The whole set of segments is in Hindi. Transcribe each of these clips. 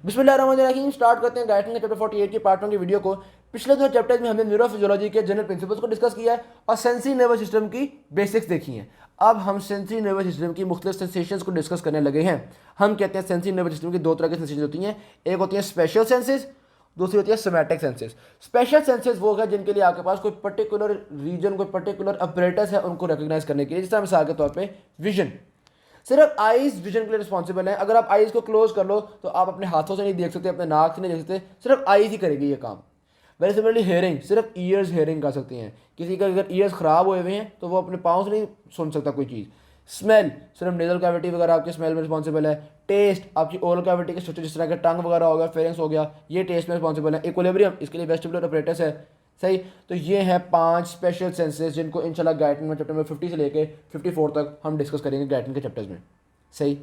बिस्मिल्लाहिर्रहमानिर्रहीम। स्टार्ट करते हैं गाइडिंग चैप्टर 48 के पार्ट 1 की वीडियो को। पिछले दो चैप्टर्स में हमने न्यूरोफिजियोलॉजी के जनरल प्रिंसिपल्स को डिस्कस किया है और सेंसरी नर्वस सिस्टम की बेसिक्स देखी हैं। अब हम सेंसरी नर्वस सिस्टम की मुख्तलिफ सेंसेशंस को डिस्कस करने लगे हैं। हम कहते हैं सेंसरी नर्वस सिस्टम की दो तरह की सेंसेशन होती हैं, एक होती है स्पेशल सेंसेस, दूसरी होती है सोमैटिक सेंसेस। स्पेशल सेंसेस वो है जिनके लिए आपके पास कोई पर्टिकुलर रीजन, कोई पर्टिकुलर अपरेटस है उनको रिकॉग्नाइज करने के लिए, जैसे मिसाल के तौर पे विजन। सिर्फ आईज विजन के लिए रिस्पॉन्सिबल है। अगर आप आईज को क्लोज कर लो तो आप अपने हाथों से नहीं देख सकते, अपने नाक से नहीं देख सकते, सिर्फ आईज ही करेगी ये काम। वेरी सिमिलरली हेयरिंग, सिर्फ ईयर्स हेयरिंग कर सकती हैं। किसी का अगर ईयर्स खराब हुए हुए हैं तो वो अपने पाँव से नहीं सुन सकता कोई चीज़। स्मेल, सिर्फ नेजल कैविटी वगैरह आपके स्मेल में रिस्पॉन्सिबल है। टेस्ट, आपकी ओरल कैविटी के स्ट्रक्चर जिस तरह के टंग वगैरह हो गया, फेरेंस हो गया, ये टेस्ट में रिस्पॉन्सिबल है। इक्विलिब्रियम, इसके लिए वेस्टिबुलर अपरेटस है। सही, तो ये हैं 5 स्पेशल सेंसेस जिनको इंशाल्लाह गाइडिंग में चैप्टर नंबर 50 से लेके 54 तक हम डिस्कस करेंगे गाइडिंग के चैप्टर्स में। सही,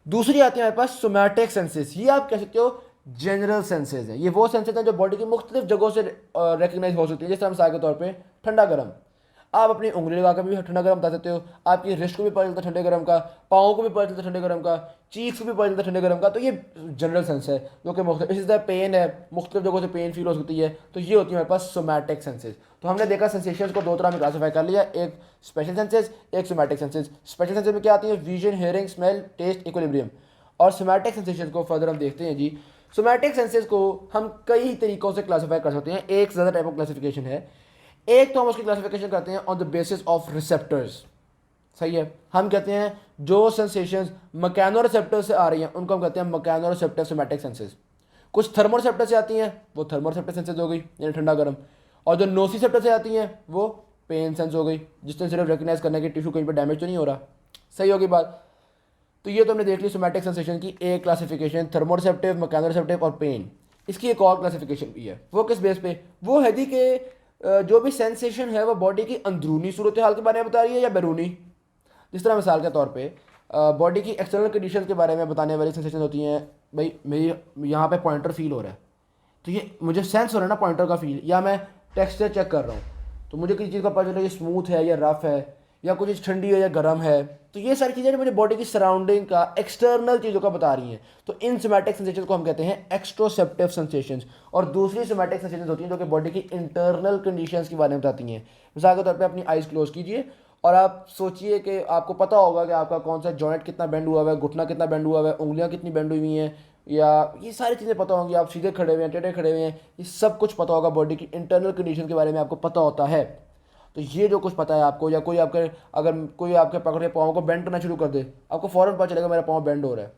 दूसरी आती है हमारे पास सोमैटिक सेंसेस। ये आप कह सकते हो जनरल सेंसेस हैं। ये वो सेंसेस हैं जो बॉडी की मुख्तलिफ जगहों से रिकग्नाइज हो सकती है। जैसे मिसाल के तौर पे ठंडा गर्म, आप अपनी उंगली लगा कर भी ठंडा गर्म बता सकते हो। आपकी रिस्ट को भी पता चलता है ठंडे गर्म का, पाँव को भी पता चलता है ठंडे गर्म का, चीक्स को भी पता चलता है ठंडे गर्म का। तो ये जनरल सेंस है जो कि मुख्तलिफ, इसी तरह पेन है, मुख्तलिफ जगहों से पेन फील हो सकती है। तो ये होती है हमारे पास सोमैटिक सेंसेस। तो हमने देखा सेंसेशंस को दो तरह में क्लासीफाई कर लिया, एक स्पेशल सेंसेस, एक सोमैटिक सेंसेस। स्पेशल सेंसेस में क्या आती है? Vision, hearing, smell, taste, equilibrium. और सोमैटिक सेंसेशन को फर्दर हम देखते हैं जी। सोमैटिक सेंसेस को हम कई तरीकों से क्लासीफाई कर सकते हैं। एक ज़्यादा टाइप ऑफ क्लासिफिकेशन है। एक तो हम उसकी क्लासिफिकेशन करते हैं on the basis of receptors. सही है, हम कहते हैं जो सेंसेशंस मैकेनो रिसेप्टर से आ रही हैं उनको हम कहते हैं मैकेनो रिसेप्टर सोमैटिक सेंसेस। कुछ थर्मो रिसेप्टर से आती हैं, वो थर्मो रिसेप्टर सेंसेस हो गई, यानी ठंडा गर्म। और जो नोसिसेप्टर से आती हैं वो पेन सेंस हो गई, जिसने सिर्फ रिकग्नाइज करने की टिश्यू कहीं पर डैमेज तो नहीं हो रहा। सही होगी बात। तो ये तो हमने देख ली सोमैटिक सेंसेशन की एक क्लासिफिकेशन, थर्मोरिसेप्टिव, मैकेनो रिसेप्टिव और पेन। इसकी एक और क्लासिफिकेशन भी है। वो किस बेस पे? वो है जी कि जो भी सेंसेशन है वो बॉडी की अंदरूनी सूरत हाल के बारे में बता रही है या बैरूनी। जिस तरह मिसाल के तौर पे बॉडी की एक्सटर्नल कंडीशन के बारे में बताने वाली सेंसेशन होती हैं। भाई मेरी यहाँ पे पॉइंटर फील हो रहा है, तो ये मुझे सेंस हो रहा है ना पॉइंटर का फील, या मैं टेक्सचर चेक कर रहा हूँ तो मुझे किसी चीज़ का पता चल रहा है ये स्मूथ है या रफ है, या कुछ चीज़ ठंडी है या गर्म है। तो ये सारी चीज़ें मुझे बॉडी की सराउंडिंग का एक्सटर्नल चीज़ों का बता रही हैं। तो इन सोमैटिक सेंसेशंस को हम कहते हैं एक्सट्रोसेप्टिव सेंसेशंस। और दूसरी सोमैटिक सेंसेशंस होती हैं जो कि बॉडी की इंटरनल कंडीशंस के बारे में बताती हैं। मिसाल के तौर पे अपनी आइज़ क्लोज कीजिए और आप सोचिए कि आपको पता होगा कि आपका कौन सा जॉइंट कितना बेंड हुआ हुआ है, घुटना कितना बेंड हुआ हुआ है, उंगलियां कितनी बेंड हुई हैं, या ये सारी चीज़ें पता होंगी। आप सीधे खड़े हुए हैं, टेढ़े खड़े हुए हैं, ये सब कुछ पता होगा। बॉडी की इंटरनल कंडीशन के बारे में आपको पता होता है। तो ये जो कुछ पता है आपको, या कोई आपके अगर कोई आपके पकड़ के पाँव को बेंड करना शुरू कर दे, आपको फ़ौरन पता चलेगा मेरा पाँव बेंड हो रहा है,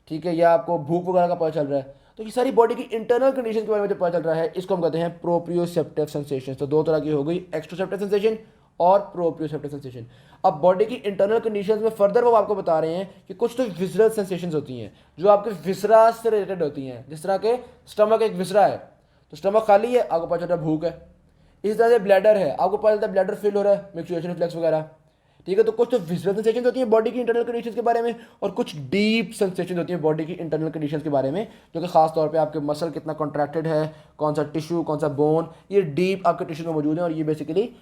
ठीक है। या आपको भूख वगैरह का पता चल रहा है। तो ये सारी बॉडी की इंटरनल कंडीशन के बारे में जो पता चल रहा है, इसको हम कहते हैं प्रोप्रियोसेप्टिव सेंसेशन। तो दो तरह की हो गई, एक्सट्रोसेप्टिव सेंसेशन और प्रोप्रियोसेप्टिव सेंसेशन। अब बॉडी की इंटरनल कंडीशंस में फर्दर वो आपको बता रहे हैं कि कुछ तो विसरल सेंसेशंस होती हैं जो आपके विसरा से रिलेटेड होती हैं। जिस तरह के स्टमक एक विसरा है, तो स्टमक खाली है, आपको पता चल रहा है भूख है। इस तरह से ब्लैडर है, आपको पता चलता है ब्लैडर फिल हो रहा है, मिक्सुएशन रिफ्लेक्स वगैरह, ठीक है। तो कुछ तो विजुअल सेंसेशन होती है बॉडी की इंटरनल कंडीशंस के बारे में, और कुछ डीप सेंसेशन होती है बॉडी की इंटरनल कंडीशंस के बारे में, जो कि खास तौर पे आपके मसल कितना कॉन्ट्रैक्टेड है, कौन सा टिश्यू, कौन सा बोन, ये डीप आपके टिश्यू में मौजूद है। और ये बेसिकली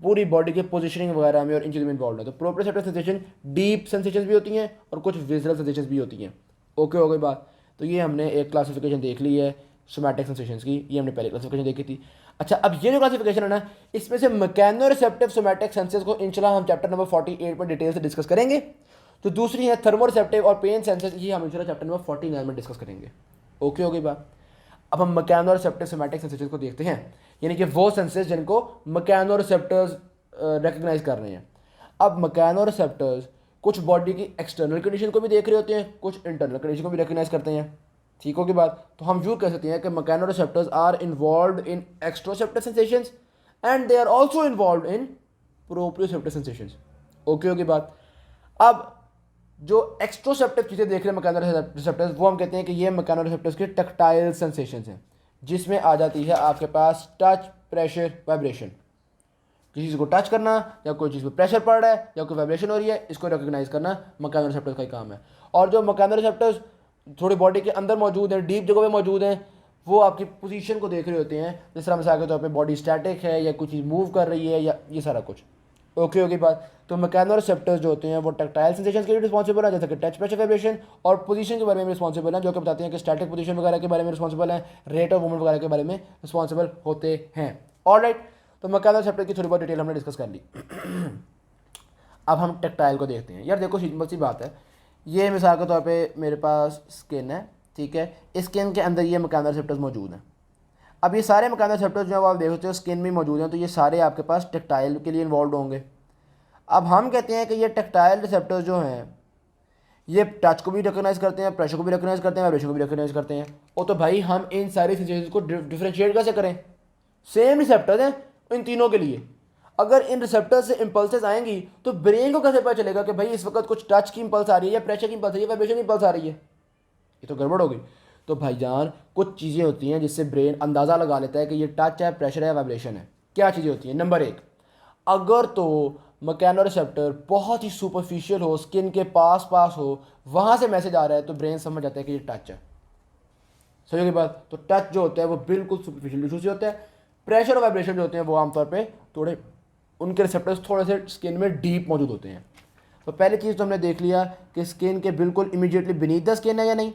पूरी बॉडी के पोजिशनिंग वगैरह में और इन चीज़ों में इन्वॉल्व है। तो प्रोप्रियोसेप्टिव सेंसेशन डीप सेंसेशन भी होती हैं और कुछ विजुअल सेंसेशन भी होती हैं। ओके हो गई बात। तो ये हमने एक क्लासिफिकेशन देख ली है सोमैटिक सेंसेशंस की, ये हमने पहले क्लासिफिकेशन देखी थी। अच्छा, अब ये जो क्लासिफिकेशन है ना, इसमें से मैकेनो रिसेप्टिव सोमैटिक सेंसेस को इंशाल्लाह हम चैप्टर नंबर 48 में डिटेल से डिस्कस करेंगे। तो दूसरी है थर्मो रिसेप्टिव और पेन सेंसेस, ये हम इंशाल्लाह चैप्टर नंबर 49 में डिस्कस करेंगे। ओके हो गई बात। अब हम मैकेनो रिसेप्टिव सोमैटिक सेंसेस को देखते हैं, यानी कि वो सेंसेस जिनको मैकेनो रिसेप्टर्स रिकग्नाइज कर रहे हैं। अब मैकेनो रिसेप्टर्स कुछ बॉडी की एक्सटर्नल कंडीशन को भी देख रहे होते हैं, कुछ इंटरनल कंडीशन को भी रिकग्नाइज करते हैं, ठीक होगी बात। तो हम यूँ कह सकते हैं कि mechanoreceptors are involved in exteroceptive sensations and they are also involved in proprioceptive sensations. Okay होगी बात। अब जो एक्सट्रोसेप्टिव चीज़ें देख रहे हैं मैकेनो रिसेप्टर्स, वो हम कहते हैं कि ये मैकेनो रिसेप्टर्स के टैक्टाइल सेंसेशंस हैं, जिसमें आ जाती है आपके पास टच, प्रेशर, वाइब्रेशन। किसी चीज़ को टच करना, या कोई चीज़ पर प्रेशर पड़ रहा है, या कोई वाइब्रेशन हो रही है, इसको रिकग्नाइज करना मैकेनो रिसेप्टर्स का ही काम है। और जो मैकेनो रिसेप्टर्स थोड़ी बॉडी के अंदर मौजूद हैं, डीप जगह पे मौजूद हैं, वो आपकी पोजीशन को देख रहे होते हैं। जिस तरह मिसाल के तौर पे बॉडी स्टैटिक है या कुछ चीज़ मूव कर रही है, या ये सारा कुछ। ओके ओके बात। तो मैकेनोरिसेप्टर्स जो होते हैं वो टैक्टाइल सेंसेशन के लिए रिस्पॉन्सिबल है, जैसे कि टच प्रेशर वाइब्रेशन, और पोजीशन के बारे में रिस्पॉन्सिबल है, जो कि बताते हैं कि स्टैटिक पोजीशन वगैरह के बारे में रिस्पॉन्सिबल है, रेट ऑफ मूवमेंट वगैरह के बारे में रिस्पॉन्सिबल होते हैं। ऑलराइट, तो मैकेनोरिसेप्टर की थोड़ी बहुत डिटेल हमने डिस्कस कर ली। अब हम टैक्टाइल को देखते हैं। यार देखो सिंपल सी बात है, ये मिसाल के तौर पे मेरे पास स्किन है, ठीक है, स्किन के अंदर ये मैकेनोरिसेप्टर्स मौजूद हैं। अब ये सारे मैकेनोरिसेप्टर्स जो आप देख सकते हो स्किन में मौजूद हैं, तो ये सारे आपके पास टैक्टाइल के लिए इन्वॉल्व होंगे। अब हम कहते हैं कि ये टैक्टाइल रिसेप्टर्स जो हैं ये टच को भी रिकॉग्नाइज करते हैं, प्रेशर को भी रिकॉग्नाइज करते हैं, वाइब्रेशन को भी रिकॉग्नाइज करते हैं। और तो भाई हम इन सारी सेंसेशंस को डिफरेंशिएट कैसे करें? सेम रिसेप्टर्स हैं इन तीनों के लिए। अगर इन रिसेप्टर से इंपल्सेस आएंगी तो ब्रेन को कैसे पता चलेगा कि भाई इस वक्त कुछ टच की इंपल्स आ रही है या प्रेशर की इंपल्स आ रही है, वाइब्रेशन की इंपल्स आ रही है? ये तो गड़बड़ हो गई। तो भाईजान कुछ चीज़ें होती हैं जिससे ब्रेन अंदाज़ा लगा लेता है कि ये टच है, प्रेशर है, वाइब्रेशन है। क्या चीज़ें होती हैं? नंबर एक, अगर तो मैकेनोरिसेप्टर बहुत ही सुपरफिशियल हो, स्किन के पास पास हो, वहाँ से मैसेज आ रहा है तो ब्रेन समझ जाता है कि ये टच है। सही होगी बात। तो टच जो होता है वो बिल्कुल सुपरफिशियल इशू से होता है। प्रेशर और वाइब्रेशन जो होते हैं वो आमतौर पे थोड़े, उनके रिसेप्टर्स थोड़े से स्किन में डीप मौजूद होते हैं। तो पहली चीज़ तो हमने देख लिया कि स्किन के बिल्कुल इमीडिएटली बीनीथ द स्किन है या नहीं,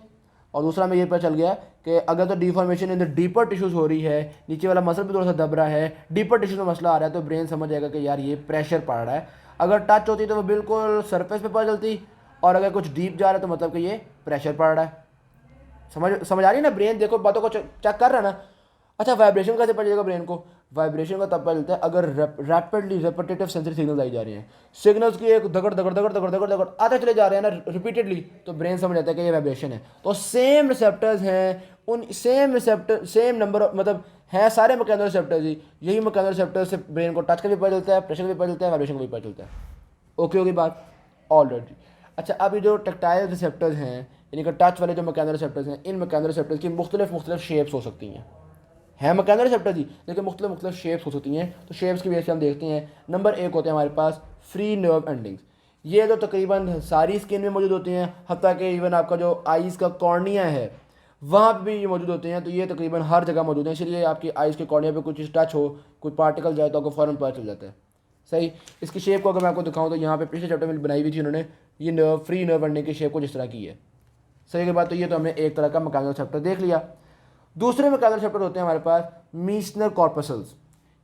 और दूसरा हमें ये पता चल गया कि अगर तो deformation in the deeper tissues हो रही है, नीचे वाला मसल भी थोड़ा सा दब रहा है, डीपर टिश्यूज में मसला आ रहा है, तो ब्रेन समझ जाएगा कि यार ये प्रेशर पड़ रहा है। अगर टच होती तो वो बिल्कुल सरफेस पे पता चलती, और अगर कुछ डीप जा रहा है तो मतलब कि ये प्रेशर पड़ रहा है। समझ आ रही है ना? ब्रेन देखो बातों को चेक कर रहा है ना। अच्छा, वाइब्रेशन कैसे पड़ जाएगा ब्रेन को? वाइब्रेशन का तब पता चलता है अगर रैपिडली रेपिटेटिव सेंसरी सिग्नल्स आई जा रही हैं, सिग्नल्स की एक दगड़ दगड़ दगड़ दगड़ दगड़ दगड़ आते चले जा रहे हैं ना रिपीटेडली, तो ब्रेन समझ जाता है कि ये वाइब्रेशन है। तो सेम रिसेप्टर्स हैं, उन सेम रिसेप्टर सेम नंबर मतलब हैं सारे मैकेनोरिसेप्टर्स ही। यही मैकेनोरिसेप्टर्स से ब्रेन को टच का भी पता चलता है, प्रेशर का भी पता चलता है, वाइब्रेशन का भी पता चलता है। ओके होगी बात ऑलरेडी। अच्छा, अब ये जो टैक्टाइल रिसेप्टर्स हैं यानी कि टच वाले जो मैकेनोरिसेप्टर्स हैं, इन मैकेनोरिसेप्टर्स की मुख्तलिफ शेप्स हो सकती हैं मैकेनोरिसेप्टर जी, लेकिन मुख्तलिफ शेप्स हो सकती हैं। तो शेप्स की वजह से हम देखते हैं। नंबर एक होते हैं हमारे पास फ्री नर्व एंडिंग्स। ये तो तकरीबन सारी स्किन में मौजूद होती हैं, हत्ता कि इवन आपका जो आइज़ का कॉर्निया है वहाँ पे भी ये मौजूद होते हैं। तो ये तकरीबन हर जगह मौजूद हैं, इसलिए आपकी आइज़ के कॉर्निया पे कुछ चीज़ टच हो, कोई पार्टिकल जाए तो आपको फ़ौरन पता चल जाता है। सही, इसकी शेप को अगर मैं आपको दिखाऊँ तो यहाँ पे पिछले चैप्टर में बनाई हुई थी उन्होंने, ये नर्व फ्री नर्व एंडिंग की शेप को जिस तरह की है। सही के बाद तो ये तो हमने एक तरह का मैकेनोरिसेप्टर देख लिया। दूसरे मैकेनोरिसेप्टर होते हैं हमारे पास मीसनर कॉर्पसल्स।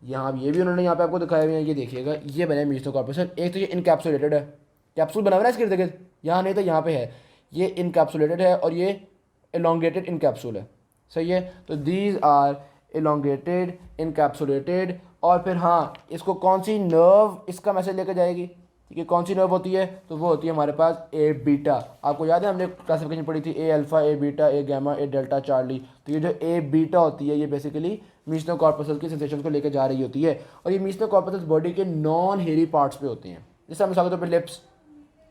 यहाँ ये भी उन्होंने यहाँ पे आपको दिखाया हुआ है, ये देखिएगा, ये बने मीसनर कॉर्पसल। एक तो ये इनकैप्सुलेटेड है, कैप्सूल बना हुआ है इसके इर्द गिर्द, यहाँ नहीं तो यहाँ पे है, ये इनकैप्सुलेटेड है और ये एलोंगेटेड इनकैप्सूल है। सही है, तो दीज आर एलोंगेटेड इनकैप्सुलेटेड। और फिर हाँ, इसको कौन सी नर्व इसका मैसेज लेकर जाएगी, ठीक है, कौन सी नर्व होती है? तो वो होती है हमारे पास ए बीटा। आपको याद है हमने क्लासिफिकेशन पढ़ी थी, ए अल्फा, ए बीटा, ए गैमा, ए डेल्टा, चार्ली। तो ये जो ए बीटा होती है ये बेसिकली मीसनर कॉर्पसल्स की सेंसेशन को लेकर जा रही होती है। और ये मीसनर कॉर्पसल्स बॉडी के नॉन हेयरी पार्ट्स पे होते हैं, जैसे हम मिसाल के तौर पर लिप्स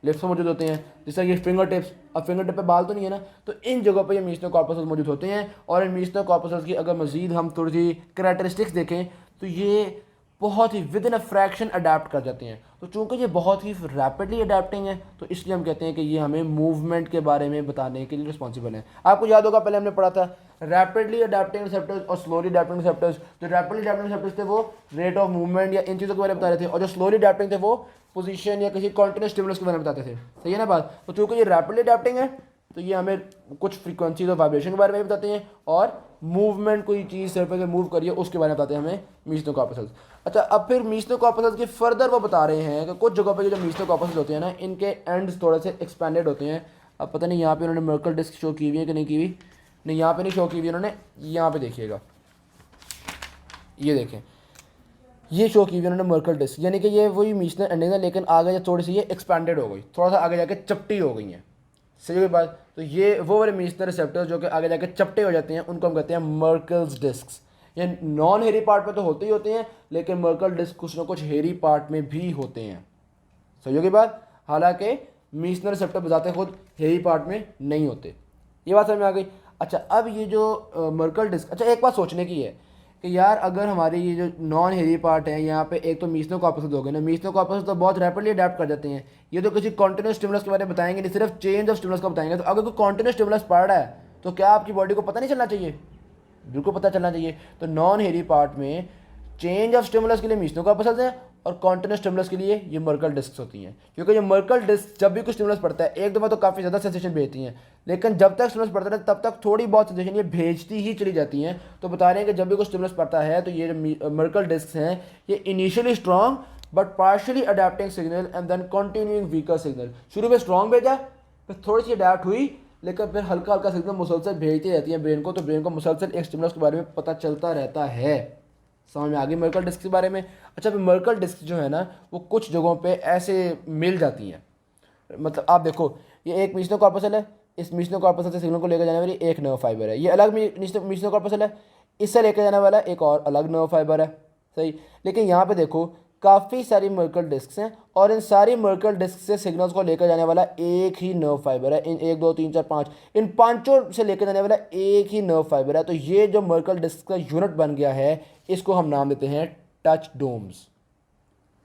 पे मौजूद होते हैं, जैसे ये फिंगर टिप्स। अब फिंगर टिप पे बाल तो नहीं है ना, तो इन जगहों पे ये मीसनर कॉर्पसल्स मौजूद होते हैं। और इन मीसनर कॉर्पसल्स की अगर मजीद हम थोड़ी सी करैक्टरिस्टिक्स देखें तो ये बहुत ही within a fraction adapt कर जाते हैं। तो चूंकि ये बहुत ही रैपिडली अडेप्टिंग है तो इसलिए हम कहते हैं कि ये हमें मूवमेंट के बारे में बताने के लिए रिस्पॉन्सिबल है। आपको याद होगा पहले हमने पढ़ा था रैपिडली अडेप्टिंग रिसेप्टर्स और स्लोली अडेप्टिंग रिसेप्टर्स। जो रैपिडली अडेप्टिंग रिसेप्टर्स थे वो रेट ऑफ मूवमेंट या इन चीज़ों के बारे में बता रहे थे, और जो स्लोली अडेप्टिंग थे वो पोजीशन या किसी कॉन्टिन्यूस स्टिमुलस के बारे में बताते थे। सही है ना बात? तो चूंकि ये रैपिडली अडेप्टिंग है तो ये हमें कुछ फ्रीक्वेंसीज और वाइब्रेशन के बारे में बताते हैं, और मूवमेंट कोई चीज़ सरफेस में मूव करिए उसके बारे में बताते हैं हमें मीसनर कॉर्पसल्स। अच्छा, अब फिर मीसनर कॉर्पसल्स के फर्दर वो बता रहे हैं कि कुछ जगहों पे जो मीसनर कॉर्पसल्स होते हैं ना, इनके एंड्स थोड़े से एक्सपेंडेड होते हैं। अब पता नहीं यहाँ पे उन्होंने मर्कल डिस्क शो की हुई है कि नहीं की हुई, नहीं यहाँ पे नहीं शो की हुई उन्होंने, यहाँ पे देखिएगा, ये देखें, ये शो की हुई उन्होंने मर्कल डिस्क, यानी कि ये वही मीसनर एंडिंग है, लेकिन आगे थोड़ी सी ये एक्सपेंडेड हो गई, थोड़ा सा आगे जाके चपटी हो गई हैं। सही हुई बात? तो ये वो वाले मीसनर रिसेप्टर्स जो कि आगे जाके चपटे हो जाते हैं उनको हम कहते हैं मर्कल्स डिस्क। ये नॉन हेरी पार्ट में तो होते ही होते हैं, लेकिन मर्कल डिस्क कुछ ना कुछ हेरी पार्ट में भी होते हैं। सही होगी बात? हालांकि मीसनर रिसेप्टर बताते खुद हेरी पार्ट में नहीं होते। ये बात समझ में आ गई? अच्छा, अब ये जो मर्कल डिस्क, अच्छा एक बात सोचने की है कि यार अगर हमारी ये जो नॉन हेरी पार्ट है यहाँ पे एक तो मीसनर कॉर्पसल्स हो गए ना, मीसनर कॉर्पसल्स तो बहुत रैपिडली अडेप्ट कर जाते हैं, ये तो किसी कॉन्टिन्यूस स्टिमुलस के बारे में बताएंगे नहीं, सिर्फ चेंज ऑफ स्टिमुलस का बताएंगे। तो अगर कोई कॉन्टिन्यूस स्टिमुलस पड़ रहा है तो क्या आपकी बॉडी को पता नहीं चलना चाहिए? बिल्कुल पता चलना चाहिए। तो नॉन हेरी पार्ट में चेंज ऑफ स्टिमुलस के लिए मीसनर कॉर्पसल्स हैं, और कॉन्टिन्यूस स्टिमुलस के लिए ये मर्कल डिस्क होती हैं, क्योंकि ये मर्कल डिस्क जब भी कुछ स्टिमुलस पड़ता है एक दफ़ा तो काफ़ी ज़्यादा सेंसेशन भेजती हैं, लेकिन जब तक स्टिमुलस पड़ता है तब तक थोड़ी बहुत सेंसेशन ये भेजती ही चली जाती हैं। तो बता रहे हैं कि जब भी कुछ स्टिमुलस पड़ता है तो ये जो मर्कल डिस्क हैं ये initially strong but partially adapting signal and then continuing weaker signal, शुरू में स्ट्रॉन्ग भेजा फिर थोड़ी सी अडेप्ट हुई लेकिन फिर हल्का हल्का सिग्नल मुसलसल भेजती रहती है ब्रेन को, तो ब्रेन को मुसलसल एक स्टिमुलस के बारे में पता चलता रहता है। समझ में आ गई मर्कल डिस्क के बारे में। अच्छा, फिर मर्कल डिस्क जो है ना वो कुछ जगहों पे ऐसे मिल जाती हैं, मतलब आप देखो ये एक मीसनो कॉर्पसल है, इस मीसनो कॉर्पसल से सिग्नल को लेकर जाने वाली एक नर्व फाइबर है, ये अलग मीसनो कॉर्पसल है, इससे लेकर जाने वाला एक और अलग नर्व फाइबर है, सही। लेकिन यहाँ पे देखो काफ़ी सारी मर्कल डिस्क हैं और इन सारी मर्कल डिस्क से सिग्नल्स को लेकर जाने वाला एक ही नर्व फाइबर है, इन 1 2 3 4 5 इन पांचों से लेकर जाने वाला एक ही नर्व फाइबर है। तो ये जो मर्कल डिस्क का यूनिट बन गया है इसको हम नाम देते हैं टच डोम्स।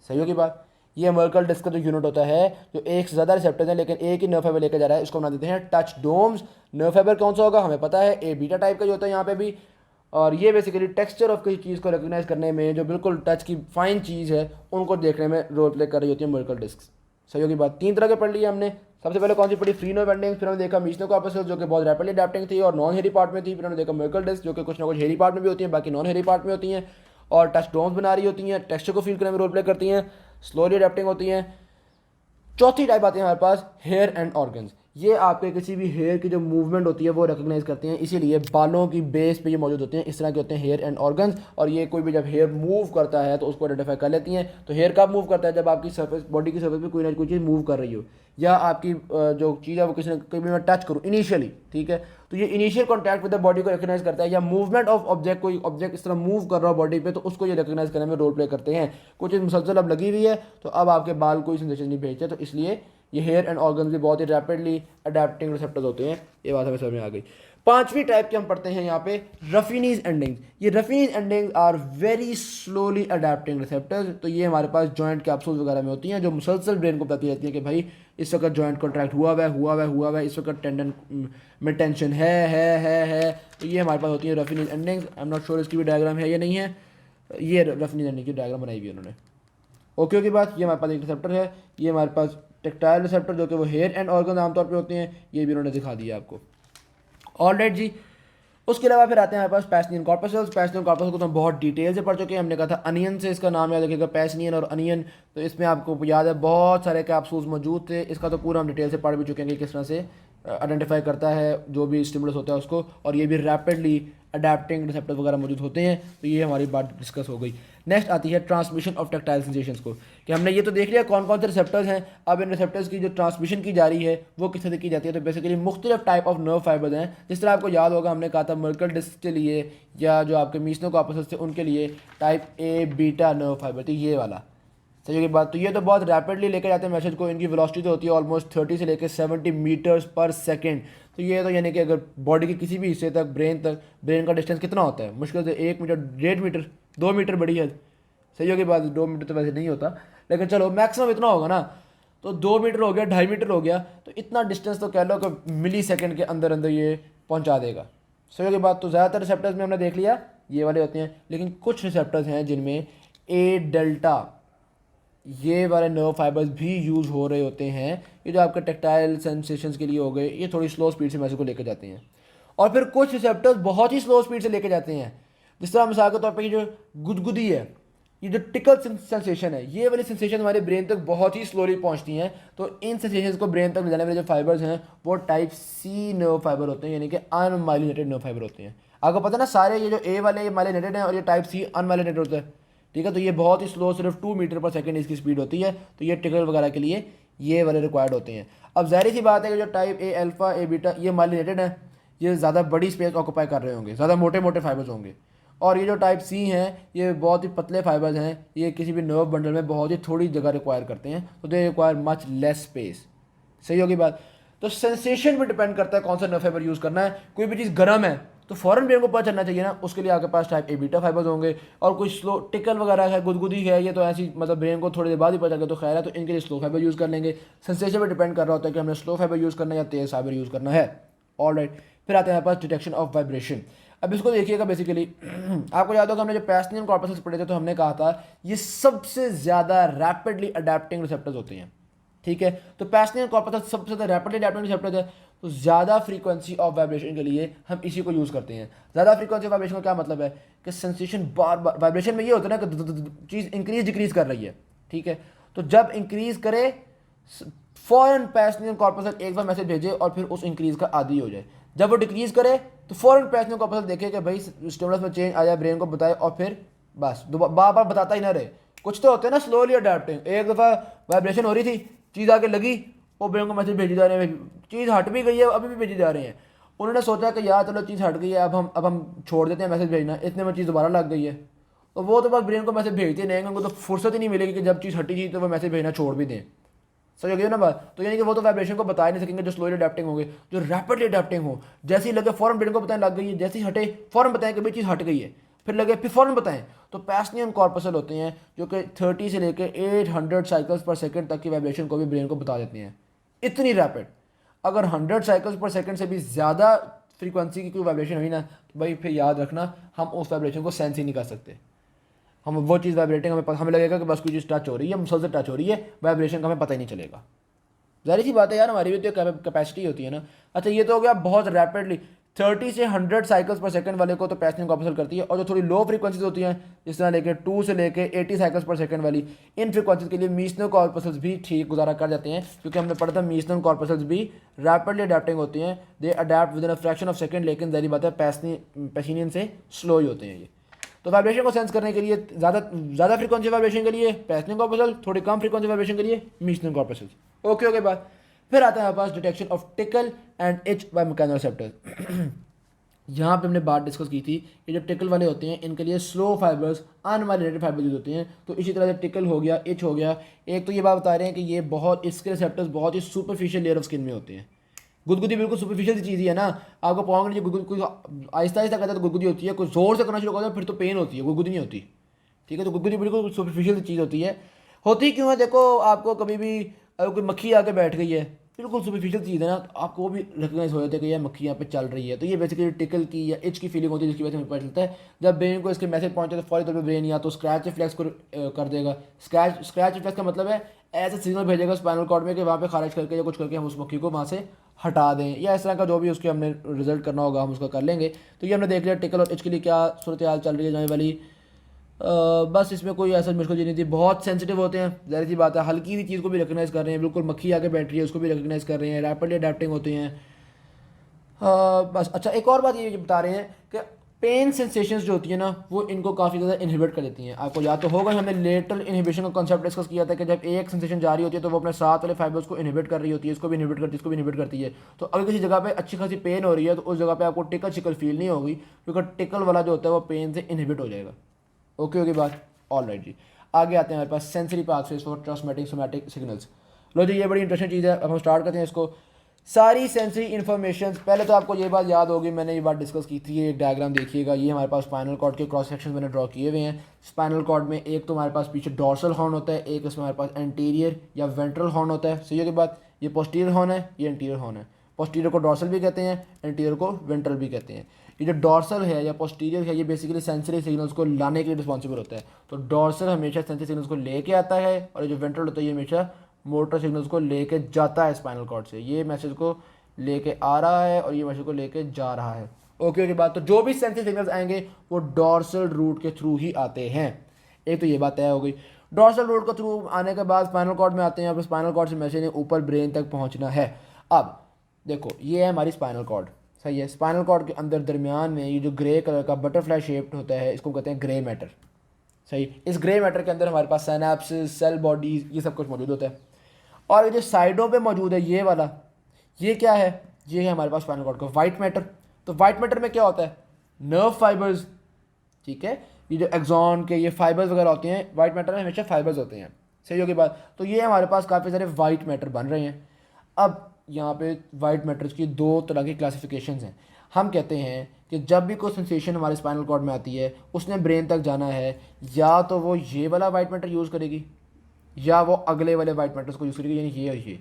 सही होगी बात। ये मर्कल डिस्क का जो यूनिट होता है जो एक से ज़्यादा रिसेप्टर्स हैं लेकिन एक ही नर्व फाइबर लेकर जा रहा है, इसको हम नाम देते हैं टच डोम्स। नर्व फाइबर कौन सा होगा हमें पता है, ए बीटा टाइप का जो होता है यहाँ पे भी, और ये बेसिकली टेक्सचर ऑफ किसी चीज़ को रिकग्नाइज करने में जो बिल्कुल टच की फाइन चीज़ है उनको देखने में रोल प्ले कर रही होती है मर्कल डिस्क। सही होगी बात। 3 तरह के पढ़ लिए हमने। सबसे पहले कौन सी पढ़ी, फ्री नर्व एंडिंग, फिर हमने देखा मीसनो कॉर्पसल जो कि बहुत रैपिडली अडैप्टिंग थी और नॉन हेरी पार्ट में थी, फिर हमने देखा मर्कल डिस्क जो कि कुछ ना कुछ हेरी पार्ट में भी होती हैं बाकी नॉन हेरी पार्ट में होती हैं और टच डोम्स बना रही होती हैं, टेक्सचर को फील करने में रोल प्ले करती हैं, स्लोली अडैप्टिंग होती हैं। चौथी टाइप आती है हमारे पास हेयर एंड ऑर्गन्स। ये आपके किसी भी हेयर की जो मूवमेंट होती है वो रिकग्नाइज करते हैं, इसीलिए बालों की बेस पे ये मौजूद होते हैं, इस तरह के होते हैं हेयर एंड ऑर्गन्स। और ये कोई भी जब हेयर मूव करता है तो उसको आइडेंटिफाई कर लेती हैं। तो हेयर कब मूव करता है, जब आपकी सर्फेस बॉडी की सर्फेस पे कोई ना कोई चीज़ मूव कर रही हो या आपकी जो चीज़ है वो किसी ने कभी मैं टच करूँ इनिशियली, ठीक है, तो ये initial contact with the body को रिकग्नाइज करता है, या मूवमेंट ऑफ ऑब्जेक्ट, कोई ऑब्जेक्ट इस तरह मूव कर रहा हो बॉडी पे तो उसको ये रिकग्नाइज करने में रोल प्ले करते हैं। कुछ चीज़ मुसलसल अब लगी हुई है तो अब आपके बाल कोई सेंसेशन नहीं भेजते, तो इसलिए ये हेयर एंड ऑर्गन्स भी बहुत ही रैपिडली अडैप्टिंग रिसेप्टर्स होते हैं। ये बात हमें समझ में आ गई। 5वीं टाइप के हम पढ़ते हैं यहाँ पे रफिनीज एंडिंग्स। ये Ruffini's endings are very slowly adapting receptors. तो ये हमारे पास जॉइंट कैप्सूल्स वगैरह में होती हैं जो मुसलसल ब्रेन को बताती रहती हैं कि भाई इस वक्त जॉइंट कॉन्ट्रैक्ट हुआ है, इस वक्त टेंडन में टेंशन है। तो ये हमारे पास होती है Ruffini's endings. I am not sure इसकी भी डायग्राम है या नहीं है, ये रफिनीज एंडिंग की डायग्राम बनाई हुई है उन्होंने। ओके बात। ये हमारे पास एक रिसेप्टर है, ये हमारे पास टेक्टाइल रिसेप्टर जो कि वो हेयर एंड ऑर्गन आमतौर पे होते हैं, ये भी उन्होंने दिखा दिया आपको। ऑलराइट जी। उसके अलावा फिर आते हैं हमारे पास पैसनियन कॉर्पसल्स। पैसनियन कॉर्पसल को तो हम बहुत डिटेल से पढ़ चुके हैं। हमने कहा था अनियन से इसका नाम याद रखिएगा, पैसनियन और अनियन। तो इसमें आपको याद है बहुत सारे कैप्सूल्स मौजूद थे, इसका तो पूरा हम डिटेल से पढ़ भी चुके हैं कि किस तरह से आइडेंटिफाई करता है जो भी स्टिमुलस होता है उसको, और ये भी रैपिडली अडैप्टिंग रिसेप्टर वगैरह मौजूद होते हैं। तो ये हमारी बात डिस्कस हो गई। नेक्स्ट आती है ट्रांसमिशन ऑफ टेक्टाइल सेंसेशंस को, कि हमने ये तो देख लिया कौन कौन से रिसेप्टर्स हैं। अब इन रिसेप्टर्स की जो ट्रांसमिशन की जा रही है वो किस तरह की जाती है। तो बेसिकली मुख्तलिफ टाइप ऑफ नर्व फाइबर्स हैं। जिस तरह आपको याद होगा हमने कहा था मर्कल डिस्क के लिए या जो आपके मीसनो कॉर्पसल्स थे उनके लिए type A beta nerve fibre थी, ये वाला। सही होगी बात। तो ये तो बहुत रैपिडली लेके जाते हैं मैसेज को, इनकी वेलोसिटी तो होती है ऑलमोस्ट 30 से लेकर 70 मीटर्स पर सेकेंड। तो ये तो यानी कि अगर बॉडी के किसी भी हिस्से तक ब्रेन का डिस्टेंस कितना होता है, मुश्किल से 1 मीटर, 1.5 मीटर, 2 मीटर बड़ी है। सही होगी बात। 2 मीटर तो वैसे नहीं होता लेकिन चलो मैक्सिमम इतना होगा ना, तो 2 मीटर हो गया, 2.5 मीटर हो गया, तो इतना डिस्टेंस तो कह लो कि मिली सेकेंड के अंदर अंदर ये पहुंचा देगा। सही होगी बात। तो ज़्यादातर रिसेप्टर्स में हमने देख लिया ये वाले होते हैं, लेकिन कुछ रिसेप्टर्स हैं जिनमें ए डेल्टा ये वाले नर्व फाइबर्स भी यूज़ हो रहे होते हैं। ये जो आपके टेक्टाइल सेंसेशंस के लिए हो गए, ये थोड़ी स्लो स्पीड से मैसेज को लेकर जाते हैं। और फिर कुछ रिसेप्टर्स बहुत ही स्लो स्पीड से लेके जाते हैं, जिस तरह मिसाल के तौर पर ये जो गुदगुदी है, ये जो टिकल सेंसेशन है, ये वाली सेंसेशन हमारे ब्रेन तक बहुत ही स्लोली पहुंचती हैं। तो इन सेंसेशंस को ब्रेन तक ले जाने वाले जो फाइबर्स हैं वो टाइप सी नर्व फाइबर होते हैं, यानी कि अनमाइलिनेटेड नर्व फाइबर होते हैं। आपको पता है ना सारे ये जो ए वाले ये माइलिनेटेड हैं और ये टाइप सी अनमाइलिनेटेड होता है, ठीक है। तो ये बहुत ही स्लो, सिर्फ 2 मीटर पर सेकेंड इसकी स्पीड होती है। तो ये टिकल वगैरह के लिए ये वाले रिक्वायर्ड होते हैं। अब ज़ाहिर सी बात है कि जो type A alpha A beta ये माइलिनेटेड है, ये ज़्यादा बड़ी स्पेस ऑक्यूपाई कर रहे होंगे, ज़्यादा मोटे मोटे फाइबर्स होंगे। और ये जो टाइप सी हैं ये बहुत ही पतले फाइबर्स हैं, ये किसी भी नर्व बंडल में बहुत ही थोड़ी जगह रिक्वायर करते हैं, तो they require much less space. सही होगी बात। तो सेंसेशन पे डिपेंड करता है कौन सा नर्व फाइबर यूज़ करना है। कोई भी चीज़ गर्म है तो फ़ौरन ब्रेन को पता चलना चाहिए ना, उसके लिए आपके पास टाइप ए बीटा फाइबर्स होंगे। और कोई स्लो टिकल वगैरह है, गुदगुदी है, ये तो ऐसी मतलब ब्रेन को थोड़ी देर बाद ही पता चले तो खैर है, तो इनके लिए स्लो फाइबर यूज़ कर लेंगे। सेंसेशन पे डिपेंड कर रहा होता है कि हमने स्लो फाइबर यूज़ करना है या तेज़ फाइबर यूज़ करना है। ऑलराइट। फिर आते हैं हमारे पास डिटेक्शन ऑफ वाइब्रेशन। अब इसको देखिएगा बेसिकली आपको याद होगा हमने जो पैसिनियन कॉर्पसेस पढ़े थे तो हमने कहा था ये सबसे ज़्यादा रैपिडली अडेप्टिंग रिसेप्टर्स होते हैं, ठीक है। तो पैसिनियन कॉर्पस सबसे ज़्यादा रैपिडली अडेप्टिंग रिसेप्टर्स है, तो ज़्यादा फ्रीक्वेंसी ऑफ वाइब्रेशन के लिए हम इसी को यूज़ करते हैं। ज़्यादा फ्रीक्वेंसी ऑफ वाइब्रेशन का क्या मतलब है कि सेंसेशन बार बार वाइब्रेशन में ये होता है ना कि चीज़ इंक्रीज डिक्रीज कर रही है, ठीक है। तो जब इंक्रीज करे फॉरन पैसिनियन कॉर्पस एक बार मैसेज भेजे और फिर उस इंक्रीज का आदी हो जाए। जब वो डिक्रीज करे तो फॉरन पैसिनियन कॉर्पस देखे कि भाई स्टिमुलस में चेंज आ जाए, ब्रेन को बताए और फिर बस बार बार बताता ही ना रहे। कुछ तो होते हैं ना स्लोली अडेप्टिंग, एक दफ़ा वाइब्रेशन हो रही थी, चीज़ आके लगी, वो ब्रेन को मैसेज भेजी जा रहे हैं, चीज़ हट भी गई है अभी भी भेजी जा रही है। उन्होंने सोचा कि यार चलो चीज़ हट गई है, अब हम छोड़ देते हैं मैसेज भेजना, इतने में चीज़ दोबारा लग गई है। तो वो तो बस ब्रेन को मैसेज भेजते रहेंगे, उनको तो फुर्सत ही नहीं मिलेगी कि जब चीज़ हटी थी तो वो मैसेज भेजना छोड़ भी दें। समझ गए ना बात। तो यानी कि वो तो वाइब्रेशन को बता नहीं सकेंगे जो स्लोली अडेप्टिंग होंगे। जो रैपिडली अडेप्टिंग हो, जैसे ही लगे फौरन ब्रेन को बताने लग गई है, जैसे ही हटे फौरन बताएं कि भाई चीज़ हट गई है, फिर लगे फिर फौरन बताएं। तो पैसिनियन कॉर्पसल होते हैं जो कि 30 से लेकर 800 साइकिल्स पर सेकंड तक की वाइब्रेशन को भी ब्रेन को बता देते हैं, इतनी रैपिड। अगर 100 साइकिल्स पर सेकंड से भी ज़्यादा फ्रीक्वेंसी की कोई वाइब्रेशन हुई ना, तो भाई फिर याद रखना हम उस वाइब्रेशन को सेंस ही नहीं कर सकते। हम वो चीज़ वाइब्रेटिंग हमें लगेगा कि बस कोई चीज़ टच हो रही है, मुसलसल टच हो रही है, वाइब्रेशन का हमें पता ही नहीं चलेगा। जाहिर सी बात है यार, हमारी भी तो कैपेसिटी होती है ना। अच्छा ये तो हो गया बहुत रैपिडली 30 से 100 साइकिल्स पर सेकंड वाले को तो पैसिनियन कॉर्पसल करती है। और जो थोड़ी लो फ्रीक्वेंसीज होती हैं जिस तरह लेके 2 से लेके 80 साइकिल्स पर सेकंड वाली, इन फ्रीक्वेंसीज के लिए मीसनल कॉर्पसल्स भी ठीक गुजारा कर जाते हैं, क्योंकि हमने पढ़ा था मीसनल कॉर्पसल्स भी रैपिडली अडेप्टिंग होती हैं। दे adapt with in a fraction of second, लेकिन जाहिर बात है पैसिनियन से स्लो ही होते हैं ये। तो वाइब्रेशन को सेंस करने के लिए ज़्यादा फ्रीक्वेंसी वाइब्रेशन के लिए पैसिनियन कॉर्पसल, थोड़ी कम फ्रीक्वेंसी वाइब्रेशन के लिए मीसनल कॉर्पसल्स। ओके बात। फिर आता है हमारे पास detection of tickle and itch by mechanoreceptors. यहाँ पे हमने बात डिस्कस की थी कि जो टिकल वाले होते हैं इनके लिए slow fibres unmyelinated fibres use होते हैं। तो इसी तरह से टिकल हो गया, इच हो गया, एक तो ये बात बता रहे हैं कि ये बहुत इसके रिसेप्टर्स बहुत ही सुपरफिशियल लेयर ऑफ स्किन में होते हैं। गुदगुदी बिल्कुल सुपरफिशियल सी चीज़ ही है ना, आपको पाओगे जो गुदगुदी कोई आहिस्ता आहिस्ता करता है तो गुदगुदी होती है, कोई जोर से करना शुरू करता है फिर तो पेन होती है, गुदगुदी नहीं होती, ठीक है। तो गुदगुदी बिल्कुल सुपरफिशियल चीज़ होती है। होती क्यों है, देखो आपको कभी भी कोई मक्खी आके बैठ गई है, बिल्कुल सुपरफिशियल चीज़ है ना, तो आपको वो भी रिकग्नाइज हो जाता है कि यह मक्खी यहाँ पे चल रही है। तो ये बेसिकली टिकल की या इच की फीलिंग होती है, जिसकी वजह से हमें पता चलता है। जब ब्रेन को इसके मैसेज पहुंचे तो फौरी तौर पे ब्रेन या तो स्क्रैच रिफ्लेक्स को कर देगा। स्क्रैच रिफ्लेक्स का मतलब है ऐसा सिग्नल भेजेगा स्पाइनल कॉर्ड में कि वहाँ पे खारिज करके या कुछ करके हम उस मक्खी को वहाँ से हटा दें, या इस तरह का जो भी उसके हमने रिजल्ट करना होगा हम उसका कर लेंगे। तो ये हमने देख लिया टिकल और इच के लिए क्या सूरत हाल चल रही है जाने वाली। बस इसमें कोई ऐसा मुश्किल चीज़ नहीं थी, बहुत सेंसिटिव होते हैं, ज़ाहिर सी बात है। हल्की सी चीज़ को भी रिकग्नाइज़ कर रहे हैं, बिल्कुल मक्खी आके बैठ रही है उसको भी रिकग्नाइज़ कर रहे हैं, रैपिडली अडेप्टिंग होते हैं। बस अच्छा एक और बात ये बता रहे हैं कि पेन सेंसेशंस जो होती है ना वो इनको काफ़ी ज़्यादा इनहिबिट कर देती हैं। आपको याद तो होगा हमने लेटरल इनहिबिशन का कॉन्सेप्ट डिस्कस किया था कि जब एक सेंसेशन जा रही होती है तो वो अपने साथ वाले फाइबर्स को इनहिबिट कर रही होती है, इसको भी इनहिबिट करती है, इसको भी इनहिबिट करती है। तो अगर किसी जगह पे अच्छी खासी पेन हो रही है तो उस जगह पे आपको टिकल शिकल फील नहीं होगी, क्योंकि टिकल वाला जो होता है वो पेन से इनहिबिट हो जाएगा। ओके बात। ऑल राइट जी, आगे आते हैं हमारे पास sensory pathways for transmitting somatic signals. लो जी, ये बड़ी इंटरेस्टिंग चीज़ है। अब हम स्टार्ट करते हैं इसको। सारी सेंसरी इन्फॉर्मेशन, पहले तो आपको ये बात याद होगी, मैंने ये बात डिस्कस की थी। ये एक डायग्राम देखिएगा, ये हमारे पास स्पाइनल कॉर्ड के क्रॉस सेक्शन मैंने ड्रॉ किए हुए हैं। स्पाइनल कॉर्ड में एक तो हमारे पास पीछे डॉर्सल हॉर्न होता है, एक इसमें हमारे पास एंटीरियर या वेंट्रल हॉर्न होता है। सही है कि बात, ये पोस्टीरियर हॉर्न है, ये एंटीरियर हॉर्न है। पोस्टीरियर को डॉर्सल भी कहते हैं, एंटीरियर को वेंट्रल भी कहते हैं। ये जो डॉर्सल है या पोस्टीरियर है ये बेसिकली सेंसरी सिग्नल्स को लाने के लिए रिस्पॉन्सिबल होता है। तो डॉर्सल हमेशा सेंसरी सिग्नल्स को लेके आता है, और ये जो वेंट्रल होता है ये हमेशा मोटर सिग्नल्स को लेके जाता है स्पाइनल कॉर्ड से। ये मैसेज को लेके आ रहा है और ये मैसेज को लेके जा रहा है। ओके बात। तो जो भी सेंसरी सिग्नल्स आएंगे वो डॉर्सल रूट के थ्रू ही आते हैं। एक तो ये बात तय हो गई। डॉर्सल रूट के थ्रू आने के बाद स्पाइनल कॉर्ड में आते हैं, और स्पाइनल कॉर्ड से मैसेज ऊपर ब्रेन तक पहुंचना है। अब देखो ये है हमारी स्पाइनल कॉर्ड, सही है। स्पाइनल कॉर्ड के अंदर दरमियान में ये जो ग्रे कलर का बटरफ्लाई शेप्ड होता है इसको कहते हैं ग्रे मैटर, सही। इस ग्रे मैटर के अंदर हमारे पास सिनेप्सिस, सेल बॉडीज, ये सब कुछ मौजूद होता है। और ये जो साइडों पे मौजूद है ये वाला, ये क्या है, ये है हमारे पास स्पाइनल कॉर्ड का वाइट मैटर। तो वाइट मैटर में क्या होता है, नर्व फाइबर्स, ठीक है। ये जो एक्सॉन के ये फाइबर्स वगैरह होते हैं, वाइट मैटर में हमेशा फाइबर्स होते हैं, सही होगी बात। तो ये हमारे पास काफ़ी सारे वाइट मैटर बन रहे हैं। अब यहाँ पे वाइट मैटर्स की दो तरह की क्लासिफिकेशंस हैं। हम कहते हैं कि जब भी कोई सेंसेशन हमारे स्पाइनल कॉर्ड में आती है उसने ब्रेन तक जाना है, या तो वो ये वाला वाइट मैटर यूज़ करेगी या वो अगले वाले वाइट मैटर्स को यूज़ करेगी, यानी ये और ये।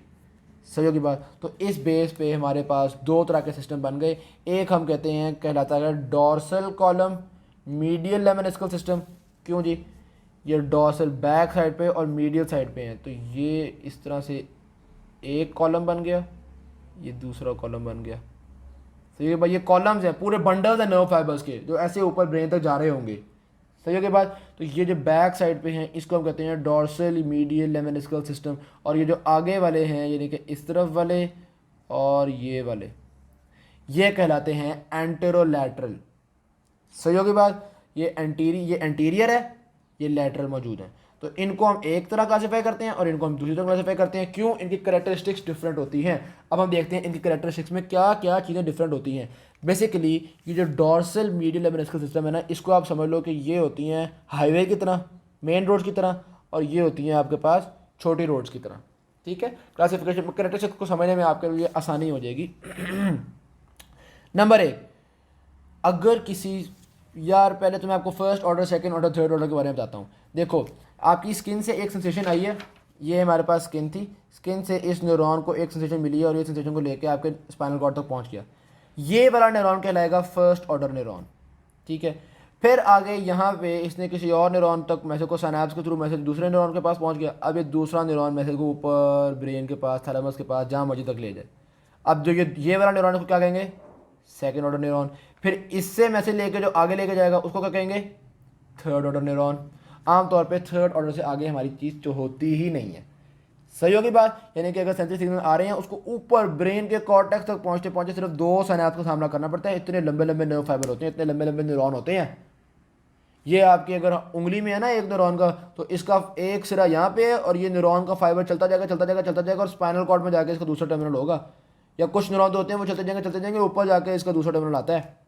सही की बात। तो इस बेस पे हमारे पास दो तरह के सिस्टम बन गए। एक हम कहते हैं कहलाता है dorsal column medial lemniscal system. क्यों जी? ये डॉर्सल बैक साइड पे और मीडियल साइड पे हैं, तो ये इस तरह से एक कॉलम बन गया, ये दूसरा कॉलम बन गया। सही है भाई, ये कॉलम्स हैं, पूरे बंडल्स हैं नर्व फाइबर्स के जो ऐसे ऊपर ब्रेन तक जा रहे होंगे। सही है के बाद, तो ये जो बैक साइड पे हैं इसको हम कहते हैं डॉर्सल मीडियल लेमेनिस्कल सिस्टम। और ये जो आगे वाले हैं यानी कि इस तरफ वाले और ये वाले, ये कहलाते हैं एंटेरोलैटरल। सही होगी बात। ये एंटीरियर है, ये लैटरल मौजूद है। तो इनको हम एक तरह क्लासीफाई करते हैं और इनको हम दूसरी तरह क्लासीफाई करते हैं। क्यों? इनकी कैरेक्टरिस्टिक्स डिफरेंट होती हैं। अब हम देखते हैं इनकी कैरेक्टरिस्टिक्स में क्या क्या चीज़ें डिफरेंट होती हैं। बेसिकली ये जो डॉर्सल मीडियल लेमेनिस्कल सिस्टम है ना, इसको आप समझ लो कि ये होती हैं हाईवे की तरह, मेन रोड की तरह, और ये होती हैं आपके पास छोटी रोड्स की तरह। ठीक है, क्लासिफिकेशन कैरेक्टरिस्टिक्स को समझने में आपके लिए आसानी हो जाएगी। नंबर 1, अगर किसी यार पहले तो मैं आपको first order, second order, third order के बारे में बताता हूँ। देखो, आपकी स्किन से एक सेंसेशन आई है, ये हमारे पास स्किन थी, स्किन से इस न्यूरॉन को एक सेंसेशन मिली है और ये सेंसेशन को लेके आपके स्पाइनल कॉर्ड तक पहुँच गया। ये वाला न्यूरॉन कहलाएगा फर्स्ट ऑर्डर न्यूरॉन। ठीक है, फिर आगे यहाँ पे इसने किसी और न्यूरॉन तक मैसेज को सिनैप्स के थ्रू मैसेज दूसरे न्यूरॉन के पास पहुँच गया। अब ये दूसरा न्यूरॉन मैसेज को ऊपर ब्रेन के पास, थैलेमस के पास, जहाँ मर्जी तक ले जाए। अब जो ये वाला न्यूरॉन को क्या कहेंगे? Second order neuron. फिर इससे मैसेज लेके जो आगे लेके जाएगा उसको क्या कहेंगे? Third order neuron. आमतौर पे थर्ड ऑर्डर से आगे हमारी चीज़ जो होती ही नहीं है। सही होगी बात। यानी कि अगर सेंसरी सिग्नल आ रहे हैं उसको ऊपर ब्रेन के कॉर्टेक्स तक पहुंचते पहुंचते सिर्फ 2 सिनैप्स का सामना करना पड़ता है। इतने लंबे लंबे नर्व फाइबर होते हैं, इतने लंबे लंबे न्यूरॉन होते हैं। ये आपकी अगर उंगली में है ना एक न्यूरॉन का, तो इसका एक सिरा यहाँ पे है और ये न्यूरॉन का फाइबर चलता जाएगा चलता जाएगा चलता जाएगा और स्पाइनल कॉर्ड में जाके इसका दूसरा टर्मिनल होगा। या कुछ न्यूरॉन तो होते हैं वो चलते जाएंगे ऊपर जाके इसका दूसरा टर्मिनल आता है।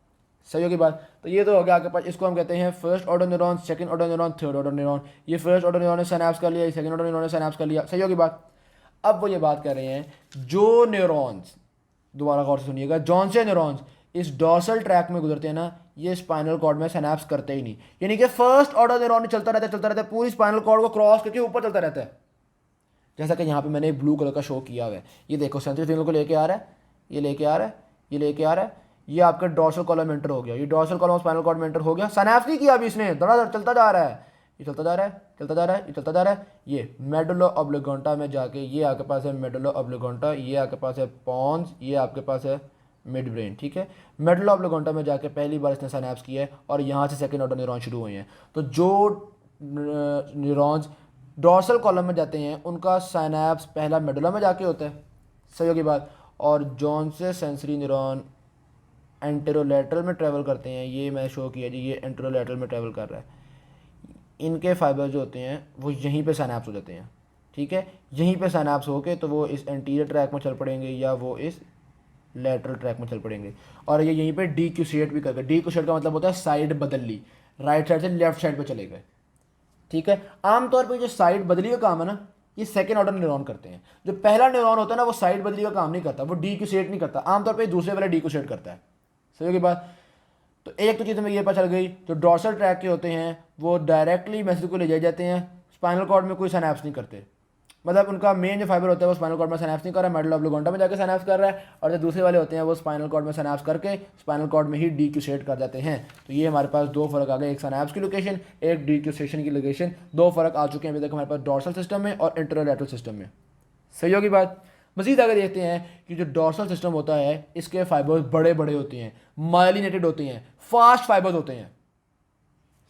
सही होगी बात। तो ये तो हो गया आपके पास, इसको हम कहते हैं first order neuron, second order neuron, third order neuron. ये फर्स्ट ऑर्डर न्यूरॉन ने सिनैप्स कर लिया, सेकंड ऑर्डर न्यूरॉन ने सिनैप्स कर लिया। सही होगी बात। अब वो ये बात कर रहे हैं जो न्यूरॉन्स, दोबारा गौर से सुनिएगा, जौन से न्यूरॉन्स इस डॉर्सल ट्रैक में गुजरते हैं ना, ये स्पाइनल कॉर्ड में सिनैप्स करते ही नहीं। यानी कि फर्स्ट ऑर्डर न्यूरॉन चलता रहता है पूरी स्पाइनल कॉर्ड को क्रॉस करके ऊपर चलता रहता है। जैसा कि यहाँ पे मैंने ब्लू कलर का शो किया हुआ है, ये देखो सेंसरी सिग्नल को लेके आ रहा है, ये लेके आ रहा है, ये लेके आ रहा है, ये आपका डॉर्सल कॉलम एंटर हो गया, ये डॉर्सल कॉलम स्पाइनल कॉर्ड में एंटर हो गया। सिनैप्स नहीं किया अभी इसने, धड़ाधड़ चलता जा रहा है, ये चलता जा रहा है, चलता जा रहा है, ये चलता जा रहा है। ये मेडुला ऑब्लिगोंटा में जाके ये आपके पास है मेडुला ऑब्लिगोंटा, ये आपके पास है पॉन्स, ये आपके पास है मिड ब्रेन। ठीक है, मेडुला ऑब्लिगोंटा में जाके पहली बार इसने सिनैप्स किया है और यहाँ से सेकंड ऑर्डर न्यूरॉन शुरू हुए हैं। तो जो न्यूरॉन्स डॉर्सल कॉलम में जाते हैं उनका सिनैप्स पहला मेडुला में जाके होता है। सही होगी बात। और जौन से सेंसरी न्यूरॉन एंटेरोलैटरल में ट्रैवल करते हैं, ये मैं शो किया जी, ये एंटेरोलैटरल में ट्रैवल कर रहा है, इनके फाइबर जो होते हैं वो यहीं पे सिनैप्स हो जाते हैं। ठीक है, यहीं पे सिनैप्स होके तो वो इस एंटीरियर ट्रैक में चल पड़ेंगे या वो इस लैटरल ट्रैक में चल पड़ेंगे और ये यहीं पे डीक्यूशिएट भी कर गए। डीक्यूशिएट का मतलब होता है साइड बदल ली, राइट साइड से लेफ्ट साइड पे चले गए। ठीक है, आमतौर पे जो साइड बदली का काम है ना, ये सेकंड ऑर्डर न्यूरॉन करते हैं। जो पहला न्यूरॉन होता है ना वो साइड बदली का काम नहीं करता, वो डीक्यूशिएट नहीं करता, आमतौर पर दूसरे वाला डीक्यूशिएट करता है। सही की बात। तो एक तो चीज़ हमें ये पता चल गई, जो डॉर्सल ट्रैक के होते हैं वो डायरेक्टली मैसेज को ले जाए जाते हैं, स्पाइनल कॉर्ड में कोई सिनैप्स नहीं करते। मतलब उनका मेन जो फाइबर होता है वो स्पाइनल कॉर्ड में सिनैप्स नहीं कर रहा है, मेडुला ऑब्लिगोंटा में जाकर सिनैप्स कर रहा है, और जो दूसरे वाले होते हैं वो स्पाइनल कॉर्ड में सिनैप्स करके स्पाइनल कॉर्ड में ही डीक्यूशिएट कर जाते हैं। तो ये हमारे पास दो फर्क आ गए, एक सिनैप्स की लोकेशन, एक डीक्यूशिएशन की लोकेशन। दो फर्क आ चुके हैं अभी तक हमारे पास डॉर्सल सिस्टम में और इंटरलैटरल सिस्टम में। सही होगी बात। मज़ीद आगे देखते हैं कि जो डॉर्सल सिस्टम होता है इसके फाइबर्स बड़े बड़े होते हैं, माइलिनेटेड होते हैं, फास्ट फाइबर्स होते हैं।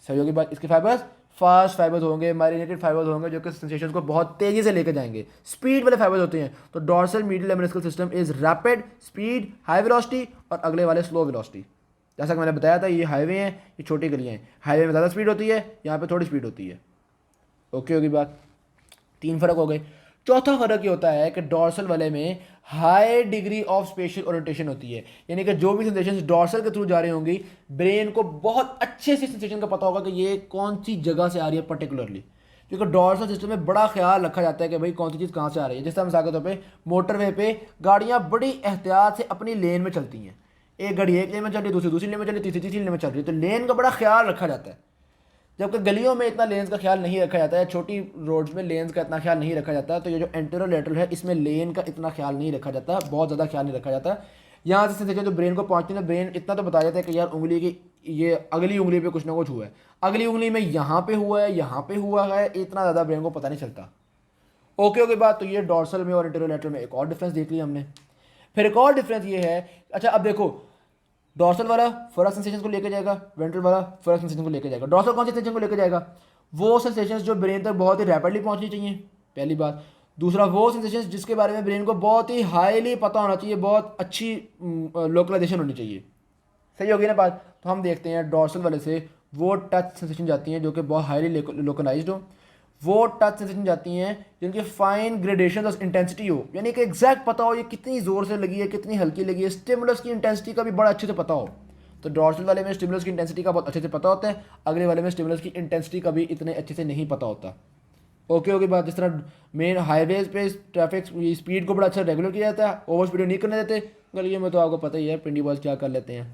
सही होगी बात। इसके फाइबर्स फास्ट फाइबर्स होंगे, माइलिनेटेड फाइबर्स होंगे जो कि सेंसेशन को बहुत तेज़ी से लेकर जाएंगे, स्पीड वाले फाइबर्स होते हैं। तो dorsal medial lemniscal system is rapid, speed, high velocity, और अगले वाले स्लो वेलोसिटी। जैसा कि मैंने बताया था ये हाईवे हैं, ये छोटी गलियाँ हैं, हाईवे में ज़्यादा स्पीड होती है, यहाँ पर थोड़ी स्पीड होती है। ओके होगी बात। 3 फर्क हो गए। चौथा फर्क ये होता है कि डॉर्सल वाले में high degree of special orientation होती है, यानी कि जो भी सेंसेशन डॉर्सल के थ्रू जा रही होंगी, ब्रेन को बहुत अच्छे से सेंसेशन का पता होगा कि ये कौन सी जगह से आ रही है पर्टिकुलरली, क्योंकि डॉर्सल सिस्टम में बड़ा ख्याल रखा जाता है कि भाई कौन सी चीज़ कहाँ से आ रही है। जैसे मिसाल के तौर पर मोटरवे पे गाड़ियाँ बड़ी एहतियात से अपनी लेन में चलती हैं, एक गाड़ी एक लेन में चल रही है, दूसरी लेन में चल रही है, तीसरी लेन में चल रही है, तो लेन का बड़ा ख्याल रखा जाता है। जबकि गलियों में इतना लेंस का ख्याल नहीं रखा जाता है, छोटी रोड्स में लेंस का इतना ख्याल नहीं रखा जाता, तो ये जो एंटेरोलेटरल है इसमें लेन का इतना ख्याल नहीं रखा जाता, बहुत ज़्यादा ख्याल नहीं रखा जाता। यहाँ से सेंसेशन जो ब्रेन को पहुँचती है ना, ब्रेन इतना तो बता जाता है कि यार उंगली की ये अगली उंगली पे कुछ ना कुछ हुआ है, अगली उंगली में यहाँ पे हुआ है, यहाँ पे हुआ है, इतना ज़्यादा ब्रेन को पता नहीं चलता। ओके बात, तो ये डॉर्सल में और एंटेरोलेटरल में एक और डिफरेंस देख लिया हमने। फिर एक और डिफरेंस ये है, अच्छा अब देखो, डॉर्सल वाला फर्स्ट सेंसेशन को लेके जाएगा, वेंट्रल वाला फर्स्ट सेंसेशन को लेके जाएगा। डॉर्सल कौन सी सेंसेशन को लेके जाएगा? वो सेंसेशन जो ब्रेन तक बहुत ही रैपिडली पहुंचनी चाहिए, पहली बात। दूसरा, वो सेंसेशन जिसके बारे में ब्रेन को बहुत ही हाईली पता होना चाहिए, बहुत अच्छी लोकलाइजेशन होनी चाहिए। सही होगी ना बात? तो हम देखते हैं डॉर्सल वाले से वो टच सेंसेशन जाती हैं जो कि बहुत हाईली लोकलाइज्ड हो, वो टच सेंसेशन जाती हैं जिनकी फाइन ग्रेडेशन ऑफ इंटेंसिटी हो, यानी कि एग्जैक्ट पता हो ये कितनी ज़ोर से लगी है, कितनी हल्की लगी है, स्टिमुलस की इंटेंसिटी का भी बड़ा अच्छे से पता हो। तो डॉर्सल वाले में स्टिमुलस की इंटेंसिटी का बहुत अच्छे से पता होता है, अगले वाले में स्टिमुलस की इंटेंसिटी का भी इतने अच्छे से नहीं पता होता। ओके बात। जिस तरह मेन हाईवेज पे ट्रैफिक स्पीड को बड़ा अच्छा रेगुलर किया जाता है, ओवर स्पीड नहीं करने देते, गलियों में तो आपको पता ही है पिंडी बॉयज क्या कर लेते हैं।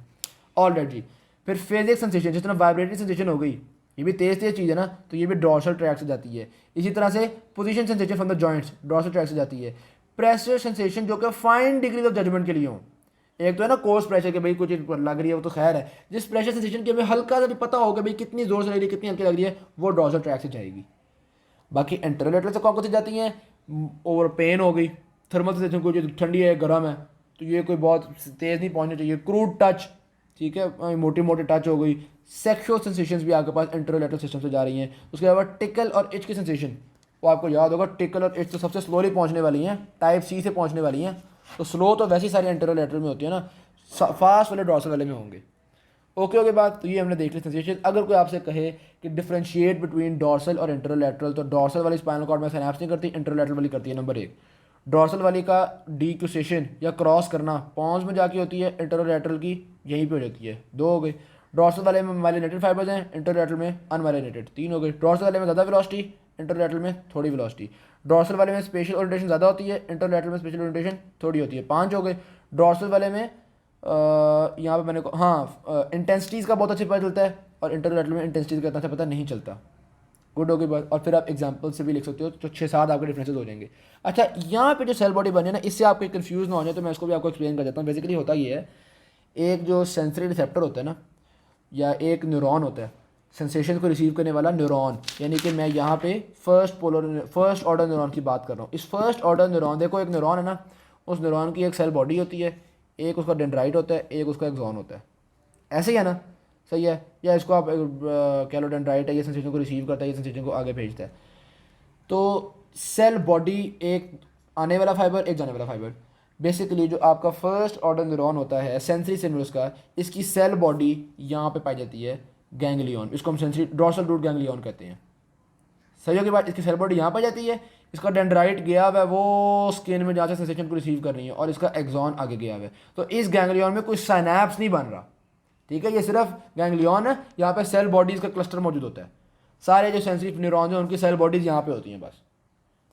ऑलराइट जी। फिर फेजिक सेंसेशन, जिस तरह वाइब्रेटरी सेंसेशन हो गई, ये भी तेज़ चीज़ है ना, तो ये भी डॉर्सल ट्रैक से जाती है। इसी तरह से position sensation from the joints dorsal track से जाती है। प्रेशर सेंसेशन जो कि फाइन डिग्री ऑफ जजमेंट के लिए हो, एक तो है ना कोर्स प्रेशर के भाई कुछ लग रही है वो तो खैर है, जिस प्रेशर सेंसेशन के हमें हल्का सा भी पता होगा भाई कितनी जोर से लग रही है, कितनी हल्की लग रही है, वो डॉर्सल ट्रैक से जाएगी। बाकी एंटेरोलेटरल से कौन सी जाती हैं? ओवर पेन हो गई, थर्मल सेंसेशन कोई ठंडी है गर्म है, तो ये कोई बहुत तेज़ नहीं पहुंचनी चाहिए। क्रूड टच, ठीक है, मोटी मोटी टच हो गई। सेक्सुअल सेंसेशंस भी आपके पास एंटेरोलेटरल सिस्टम से जा रही हैं। उसके अलावा टिकल और इच की सेंसेशन, वो आपको याद होगा, टिकल और इच तो सबसे स्लोली पहुंचने वाली हैं, टाइप सी से पहुंचने वाली हैं, तो स्लो तो वैसी सारी एंटेरोलेटरल में होती है ना, फास्ट वाले डॉर्सल वाले में होंगे। ओके बात। तो ये हमने देख ली सेंसेशन। अगर कोई आपसे कहे कि डिफरेंशिएट बिटवीन डॉर्सल और एंटेरोलेटरल, तो डॉर्सल वाली स्पाइनल कॉर्ड में सिनैप्स नहीं करती, एंटेरोलेटरल वाली करती है। नंबर 1, डॉर्सल वाली का डीक्यूसेशन या क्रॉस करना पॉन्स में जाके होती है, एंटेरोलेटरल की यहीं पे हो जाती है। 2 हो गए। डॉर्सल वाले में माइलिनेटेड फाइबर्स हैं, एंटेरोलेटरल में अनमाइलिनेटेड। 3 हो गए। डॉर्सल वाले में ज़्यादा वेलोसिटी, एंटेरोलेटरल में थोड़ी वेलोसिटी। डॉर्सल वाले में स्पेशल ओरिएंटेशन ज़्यादा होती है, एंटेरोलेटरल में स्पेशल ओरिएंटेशन थोड़ी होती है। 5 हो गए। डॉर्सल वाले में यहाँ पे मैंने इंटेंसिटीज़ का बहुत अच्छे पता चलता है, और एंटेरोलेटरल में इंटेंसिटीज़ का इतना अच्छा पता नहीं चलता। गुड हो गई बात। और फिर आप एग्जाम्पल से भी लिख सकते हो, तो 6-7 आपके डिफरेंसेस हो जाएंगे। अच्छा, यहाँ पे जो सेल बॉडी बनी है ना, इससे आपको कंफ्यूज ना हो जाए तो मैं इसको भी आपको एक्सप्लेन कर देता हूँ। बेसिकली होता ये है, एक जो सेंसरी रिसेप्टर होता है ना, या एक न्यूरॉन होता है सेंसेशन को रिसीव करने वाला न्यूरॉन, यानी कि मैं यहाँ पे फर्स्ट ऑर्डर न्यूरॉन की बात कर रहा हूँ। इस फर्स्ट ऑर्डर न्यूरॉन, देखो एक न्यूरॉन है ना, उस न्यूरॉन की एक सेल बॉडी होती है, एक उसका डेंड्राइट होता है, एक उसका एक्सॉन होता है, ऐसे ही है ना? सही है। या इसको आप कह लो डेंड्राइट है, ये सेंसेशन को रिसीव करता है, ये सेंसेशन को आगे भेजता है। तो सेल बॉडी, एक आने वाला फाइबर, एक जाने वाला फाइबर। बेसिकली जो आपका फर्स्ट ऑर्डर न्यूरॉन होता है सेंसरी सिम्बल्स का, इसकी सेल बॉडी यहाँ पे पाई जाती है, गैंग्लियन, इसको हम सेंसरी डॉर्सल रूट गैंग्लियन कहते हैं। सही होगी बात। इसकी सेल बॉडी यहाँ पाई जाती है, इसका डेंड्राइट गया हुआ है वो स्किन में जहाँ से सेंसेशन को रिसीव कर रही है, और इसका एक्सॉन आगे गया हुआ है। तो इस गैंग्लियन में कोई साइनैप्स नहीं बन रहा, ठीक है, ये सिर्फ गैंग्लियन है। यहाँ पे सेल बॉडीज़ का क्लस्टर मौजूद होता है, सारे जो सेंसिटिव न्यूरॉन्स हैं उनकी सेल बॉडीज़ यहाँ पे होती हैं बस।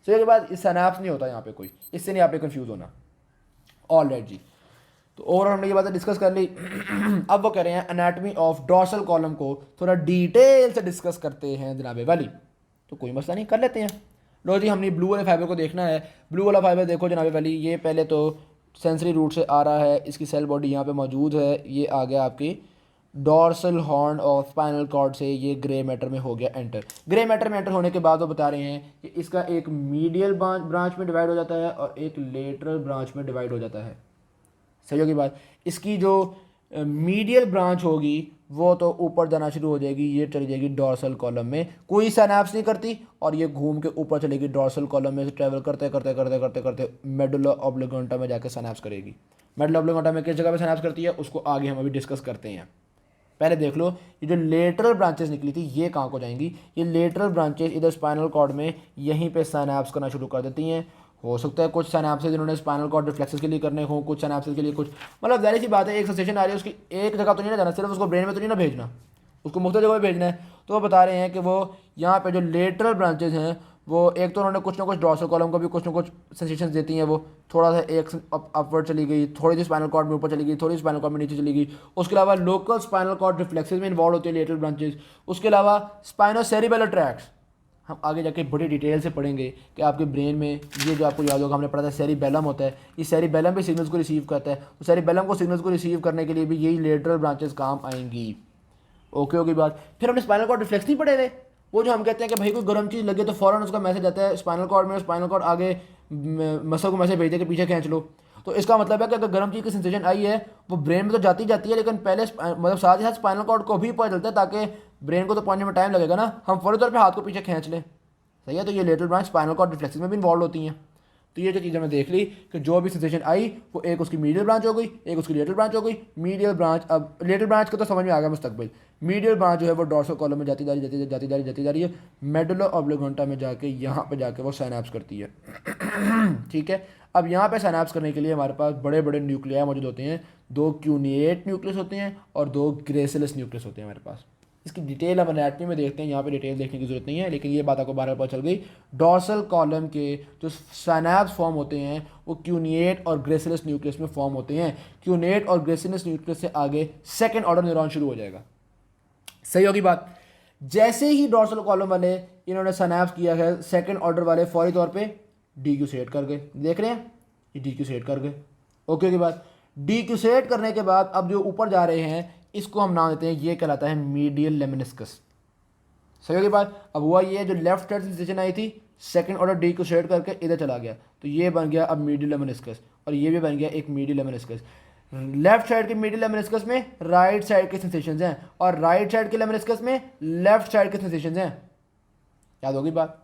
सही है के बाद इस सिनैप्स नहीं होता यहाँ पे कोई, इससे नहीं आपने कंफ्यूज होना। ऑलराइट जी। तो ओवरऑल हमने ये बातें डिस्कस कर ली। अब वो कह रहे हैं एनाटॉमी ऑफ डॉर्सल कॉलम को थोड़ा डिटेल से डिस्कस करते हैं जनाबे वाली। तो कोई मसला नहीं, कर लेते हैं। लो जी, हमने ब्लू वाले फाइबर को देखना है। ब्लू वाला फाइबर देखो जनाबे वाली, ये पहले तो सेंसरी रूट से आ रहा है, इसकी सेल बॉडी यहाँ पे मौजूद है, ये आ गया आपकी डॉर्सल हॉर्न और स्पाइनल कॉर्ड से ये ग्रे मैटर में हो गया एंटर। ग्रे मैटर में एंटर होने के बाद वो बता रहे हैं कि इसका एक मीडियल ब्रांच में डिवाइड हो जाता है और एक लेटरल ब्रांच में डिवाइड हो जाता है। सही होगी बात। इसकी जो मीडियल ब्रांच होगी वो तो ऊपर जाना शुरू हो जाएगी, ये चली जाएगी डॉर्सल कॉलम में, कोई सिनैप्स नहीं करती, और ये घूम के ऊपर चलेगी डॉर्सल कॉलम में से ट्रैवल करते करते करते करते करते मेडुला ऑब्लिगेंटा में जाकर सिनैप्स करेगी। मेडुला ऑब्लिगेंटा में किस जगह पे सिनैप्स करती है उसको आगे हम अभी डिस्कस करते हैं। पहले देख लो, ये जो लेटरल ब्रांचेस निकली थी ये कहाँ को जाएंगी? ये लेटरल ब्रांचेस इधर स्पाइनल कॉर्ड में यहीं पे सिनैप्स करना शुरू कर देती हैं। हो सकता है कुछ सिनैप्सेस जिन्होंने स्पाइनल कॉर्ड रिफ्लेक्सेस के लिए करने हो, कुछ सिनैप्सेस के लिए कुछ, मतलब जाहिर सी बात है एक सेंसेशन आ रही है उसकी एक जगह तो नहीं ना जाना, सिर्फ उसको ब्रेन में तो नहीं ना भेजना, उसको मुख्तलिफ जगह पे भेजना है। तो वो बता रहे हैं कि वो यहाँ पे जो लेटरल ब्रांचेस हैं वो एक तो उन्होंने कुछ ना कुछ डॉर्सल कॉलम को भी कुछ ना कुछ सेंसेशंस देती हैं, वो थोड़ा सा एक अपवर्ड चली गई, थोड़ी सी स्पाइनल कॉर्ड में ऊपर चली गई, थोड़ी स्पाइनल कॉर्ड में नीचे चली गई। उसके अलावा लोकल स्पाइनल कॉर्ड रिफ्लेक्सेस में इन्वॉल्व होती है लेटरल ब्रांचेस। उसके अलावा स्पाइनोसेरिबेलर ट्रैक्ट्स हम आगे जाके बड़ी डिटेल से पढ़ेंगे कि आपके ब्रेन में ये जो आपको याद होगा हमने पढ़ा था सेरिबेलम होता है, ये सेरिबेलम भी सिग्नल्स को रिसीव करता है। तो सेरिबेलम को सिग्नल्स को रिसीव करने के लिए भी यही लेटरल ब्रांचेस काम आएंगी। ओके ओके बात। फिर हमने स्पाइनल कॉर्ड रिफ्लेक्स नहीं पढ़े थे, वो जो हम कहते हैं कि भाई कोई गर्म चीज़ लगे तो फ़ौरन उसका मैसेज आता है स्पाइनल कॉर्ड में, स्पाइनल कॉर्ड आगे मसल को मैसेज भेजते कि पीछे खींच लो। तो इसका मतलब है कि अगर गर्म चीज़ की सेंसेशन आई है वो ब्रेन में तो जाती जाती है, लेकिन पहले मतलब साथ ही साथ स्पाइनल कॉर्ड को भी पता चलता है, ताकि ब्रेन को तो पहुंचने में टाइम लगेगा ना, हम फौरी तौर पर हाथ को पीछे खींच लें। सही है। तो ये lateral branch spinal cord reflexes में भी इन्वॉल्व होती हैं। तो ये जो चीज़ हमने देख ली कि जो भी सेंसेशन आई वो एक उसकी मीडियल ब्रांच हो गई, एक उसकी लेटरल ब्रांच हो गई। मीडियल ब्रांच, अब लेटरल ब्रांच का तो समझ में आ गया मुस्तकबिल। मीडियल ब्रांच जो है वो डॉर्सल कॉलम में जाती जा रही है, मेडुला ऑब्लिगोंटा में जाके यहाँ पे जाके वो साइनैप्स करती है। ठीक है। अब यहाँ पे साइनैप्स करने के लिए हमारे पास बड़े बड़े न्यूक्लियाई मौजूद होते हैं, 2 क्यूनिएट न्यूक्लियस होते हैं और 2 ग्रेसिलस न्यूक्लियस होते हैं हमारे पास। इसकी डिटेल हम एनाटमी में देखते हैं, यहाँ पे डिटेल देखने की जरूरत नहीं है, लेकिन ये बात आपको बार बार पता चल गई। डॉर्सल कॉलम के जो साइनैप्स फॉर्म होते हैं वो क्यूनिएट और ग्रेसिलस न्यूक्लियस में फॉर्म होते हैं। क्यूनिएट और ग्रेसिलस न्यूक्लियस से आगे सेकंड ऑर्डर न्यूरॉन शुरू हो जाएगा। सही होगी बात। जैसे ही डॉर्सल कॉलम वाले इन्होंने साइनैप्स किया है, सेकंड ऑर्डर वाले फौरी तौर पे डीक्यूसेट कर गए। देख रहे हैं, ये डीक्यूसेट कर गए। ओके की बात। डीक्यूसेट करने के बाद अब जो ऊपर जा रहे हैं इसको हम नाम देते हैं, ये कहलाता है मीडियल लेमिनिस्कस। सही होगी बात। अब हुआ ये जो लेफ्ट साइड सेंसेशन आई थी, सेकंड ऑर्डर डीक्यूसेट करके इधर चला गया, तो ये बन गया अब मीडियल लेमिनिस्कस, और ये भी बन गया एक मीडियल लेमिनिस्कस। लेफ्ट साइड के मीडियल लेमिनिस्कस में राइट साइड के सेंसेशंस हैं, और राइट साइड के लेमिनिस्कस में लेफ्ट साइड के सेंसेशंस हैं। याद होगी बात।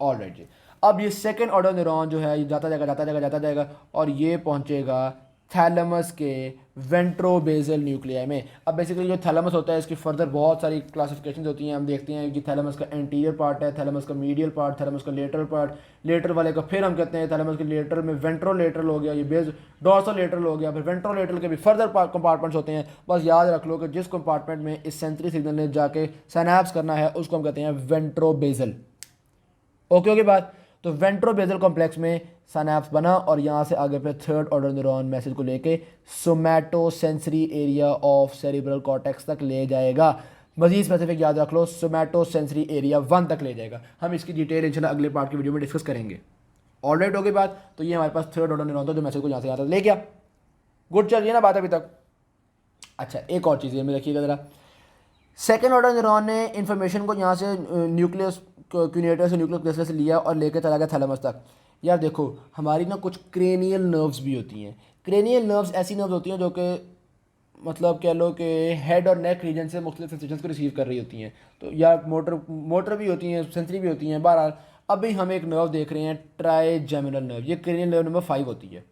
ऑल राइट जी। अब ये सेकंड ऑर्डर न्यूरॉन जो है ये जाता जाएगा और ये पहुंचेगा थैलेमस के वेंट्रोबेजल न्यूक्लियाई में। अब बेसिकली जो थैलेमस होता है इसकी फर्दर बहुत सारी क्लासिफिकेशन होती हैं। हम देखते हैं कि थैलेमस का एंटीरियर पार्ट है, थैलेमस का मीडियल पार्ट, थैलेमस का लेटरल पार्ट, लेटरल वाले का फिर हम कहते हैं थैलेमस के लेटरल में वेंट्रोलेटरल हो गया, ये बेस डॉर्सोलेटरल हो गया, फिर वेंट्रोलेटरल के भी फर्दर कंपार्टमेंट्स होते हैं। बस याद रख लो कि जिस कंपार्टमेंट में इस सेंसरी सिग्नल ने जाके साइनैप्स करना है उसको हम कहते हैं वेंट्रोबेजल। ओके ओके बात। तो वेंट्रोबेजल कॉम्प्लेक्स में साइनैप्स बना और यहाँ से आगे पे थर्ड ऑर्डर न्यूरॉन मैसेज को लेके somatosensory area of cerebral cortex तक ले जाएगा। मजीद स्पेसिफिक याद रख लो, सोमैटोसेंसरी एरिया 1 तक ले जाएगा। हम इसकी डिटेल इंशाल्लाह अगले पार्ट की वीडियो में डिस्कस करेंगे। ऑलराइट हो गई बात। तो ये हमारे पास थर्ड ऑर्डर न्यूरॉन था जो मैसेज को यहाँ से यहाँ तक ले गया। गुड, चल रही है ना बात अभी तक। अच्छा, एक और चीज़ में रखिएगा ज़रा। सेकेंड ऑर्डर न्यूरॉन ने इन्फॉर्मेशन को यहाँ से न्यूक्लियस क्यूनेटर से न्यूक्लियस क्लस्टर से लिया और लेकर चला गया थैलेमस तक। यार देखो, हमारी ना कुछ क्रेनियल नर्व्स भी होती हैं। क्रेनियल नर्व्स ऐसी नर्व्स होती हैं जो कि मतलब कह लो कि हेड और नेक रीजन से मुख्तलिफ सेंसेशंस को रिसीव कर रही होती हैं। तो या मोटर भी होती हैं, सेंसरी भी होती हैं। बहरहाल अभी हम एक नर्व देख रहे हैं, ट्राइजेमिनल नर्व। ये क्रेनियल नर्व नंबर 5 होती है।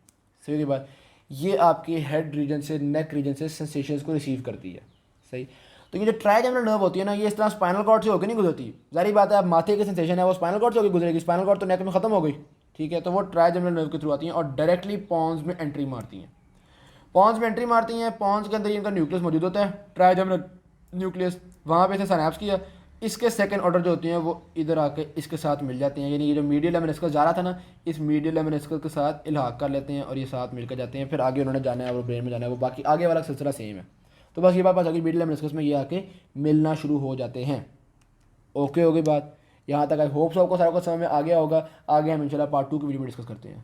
सही की बात। ये आपके हेड रीजन से, नेक रीजन से सेंसेशंस को रिसीव करती है। सही। तो ये जो ट्राइजेमिनल नर्व होती है ना, ये इस तरह स्पाइनल कॉर्ड से होकर नहीं गुजरती। जारी बात है, अब माथे की सेंसेशन है वो स्पाइनल कॉर्ड से होकर गुजरेगी, स्पाइनल कॉर्ड तो नेक में खत्म हो गई। ठीक है। तो वो ट्राइजेमिनल नर्व के थ्रू आती हैं और डायरेक्टली पॉन्स में एंट्री मारती हैं। पॉन्स में एंट्री मारती हैं। पॉन्स के अंदर इनका न्यूक्लियस मौजूद होता है, ट्राइजेमिनल न्यूक्लियस। वहाँ पे से साइनैप्स किया। इसके सेकंड ऑर्डर जो होती हैं वो इधर आके इसके साथ मिल जाती हैं, यानी ये जो मीडियल लेमिनिस्कस जा रहा था ना, इस मीडियल लेमिनिस्कस के साथ इल्हाक कर लेते हैं और ये साथ मिलकर जाते हैं। फिर आगे उन्होंने जाना है और ब्रेन में जाना है, वो बाकी आगे वाला सिलसिला सेम है। तो बस ये बात आगे मीडियल लेमिनिस्कस में ये आके मिलना शुरू हो जाते हैं। ओके हो गई बात। यहाँ तक आई होप्स आपको सारा कुछ समझ में आ गया होगा। आगे हम इंशाल्लाह पार्ट 2 की वीडियो में डिस्कस करते हैं।